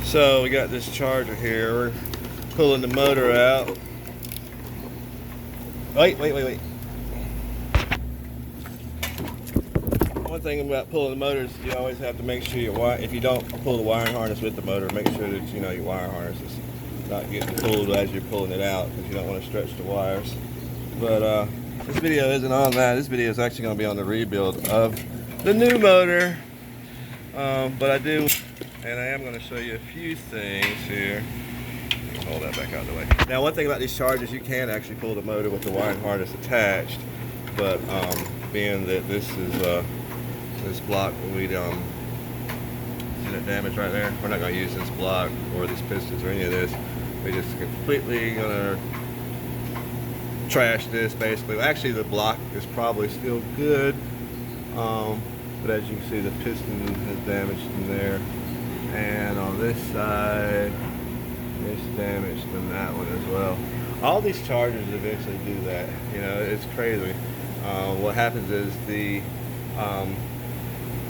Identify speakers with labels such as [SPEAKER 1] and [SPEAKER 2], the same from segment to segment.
[SPEAKER 1] So we got this charger here. We're pulling the motor out. Wait. One thing about pulling the motor is you always have to make sure if you don't pull the wiring harness with the motor, make sure that your wire harness is not getting pulled as you're pulling it out, because you don't want to stretch the wires. But this video isn't on that. This video is actually going to be on the rebuild of the new motor. But I am going to show you a few things here. Hold that back out of the way. Now, one thing about these chargers, you can actually pull the motor with the wiring harness attached, but being that this is this block, see that damage right there? We're not going to use this block or these pistons or any of this. We're just completely going to trash this, basically. Actually, the block is probably still good, but as you can see, the piston is damaged in there, and on this side it's damaged in that one as well. All these chargers eventually do that. It's crazy. What happens is the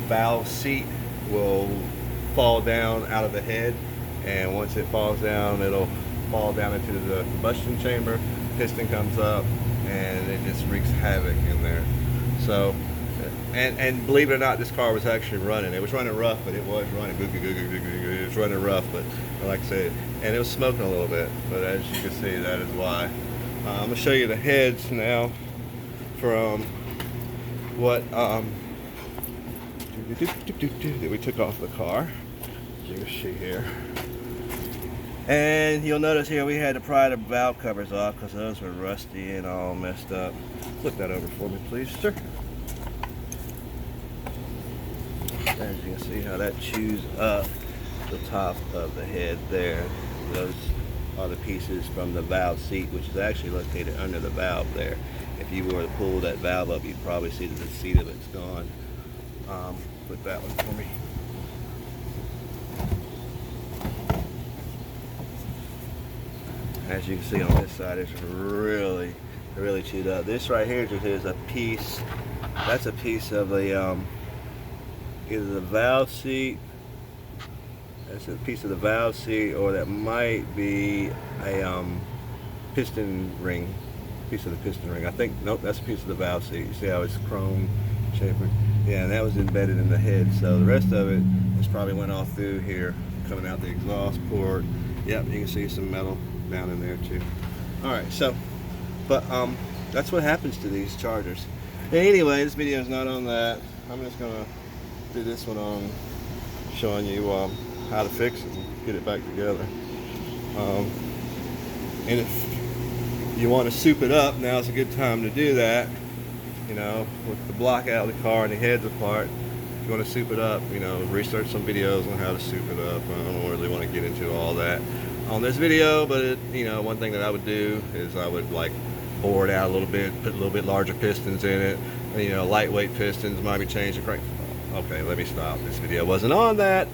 [SPEAKER 1] valve seat will fall down out of the head, and once it falls down, it'll fall down into the combustion chamber. Piston comes up, and it just wreaks havoc in there. So, and believe it or not, this car was actually running. It was running rough, but it was running. It was running rough, but like I said, and it was smoking a little bit. But as you can see, that is why. I'm gonna show you the heads now from what that we took off the car. As you can see here. And you'll notice here we had to pry the valve covers off because those were rusty and all messed up. Flip that over for me, please, sir. As you can see how that chews up the top of the head there. Those are the pieces from the valve seat, which is actually located under the valve there. If you were to pull that valve up, you'd probably see that the seat of it's gone. Put that one for me. As you can see on this side, it's really chewed up. This right here is a piece. That's a piece of the either the valve seat. That's a piece of the valve seat, or that might be a piston ring. Piece of the piston ring. I think nope. That's a piece of the valve seat. You see how it's chrome chamfered? Yeah, and that was embedded in the head. So the rest of it is probably went all through here, coming out the exhaust port. Yep, you can see some metal down in there too. Alright, so but that's what happens to these chargers. Anyway, this video is not on that. I'm just gonna do this one on showing you how to fix it and get it back together. And if you want to soup it up, now's a good time to do that. With the block out of the car and the heads apart. If you want to soup it up, research some videos on how to soup it up. I don't really want to get into all that on this video, but one thing that I would do is I would bore it out a little bit, put a little bit larger pistons in it. Lightweight pistons, might be changed the crank. Okay, let me stop. This video wasn't on that.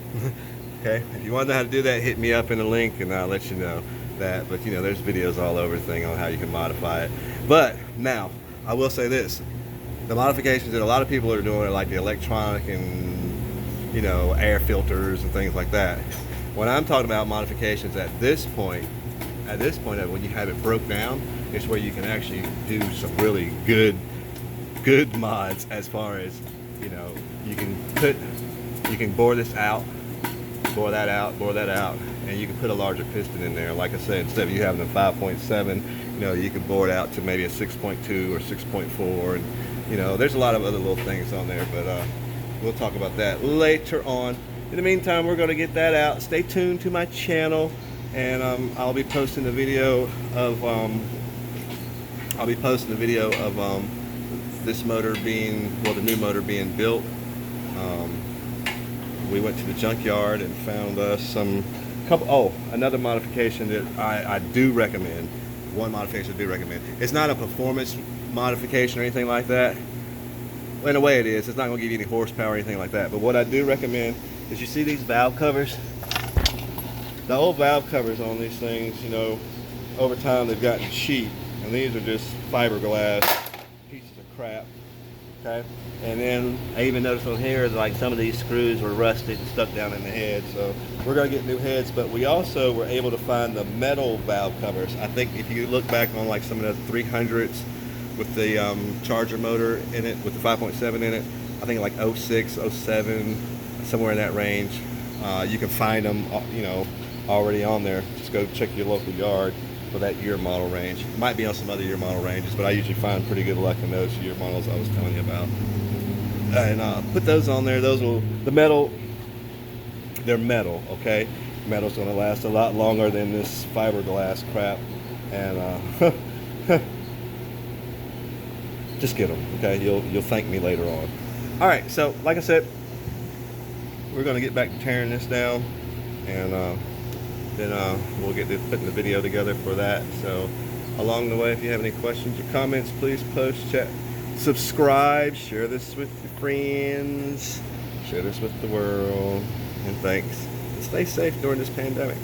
[SPEAKER 1] Okay, if you want to know how to do that, hit me up in the link and I'll let you know that. But there's videos all over the thing on how you can modify it. But now, I will say this. The modifications that a lot of people are doing are like the electronic and air filters and things like that. When I'm talking about modifications at this point when you have it broke down, it's where you can actually do some really good mods, as far as you can bore this out, bore that out, and you can put a larger piston in there. Like I said, instead of you having a 5.7, you can bore it out to maybe a 6.2 or 6.4, and there's a lot of other little things on there, but we'll talk about that later on. In the meantime, we're going to get that out. Stay tuned to my channel, and I'll be posting a video of this motor being, the new motor being built. We went to the junkyard and found us another modification that I do recommend. One modification I do recommend. It's not a performance modification or anything like that. In a way it is. It's not going to give you any horsepower or anything like that. But what I do recommend is, you see these valve covers? The old valve covers on these things, over time they've gotten cheap. And these are just fiberglass pieces of crap. Okay, and then I even noticed on here like some of these screws were rusted and stuck down in the head, so we're gonna get new heads. But we also were able to find the metal valve covers. I think if you look back on like some of the 300s with the charger motor in it, with the 5.7 in it, I think like 06, 07, somewhere in that range, you can find them, you know, already on there. Just go check your local yard for that year model range. It might be on some other year model ranges, but I usually find pretty good luck in those year models I was telling you about. And put those on there. Those will, the metal, they're metal, okay? Metal's gonna last a lot longer than this fiberglass crap. And just get them, okay? You'll thank me later on. All right, so like I said, we're gonna get back to tearing this down, and then we'll get to putting the video together for that. So along the way, if you have any questions or comments, please post, chat, subscribe, share this with your friends, share this with the world, and thanks. Stay safe during this pandemic.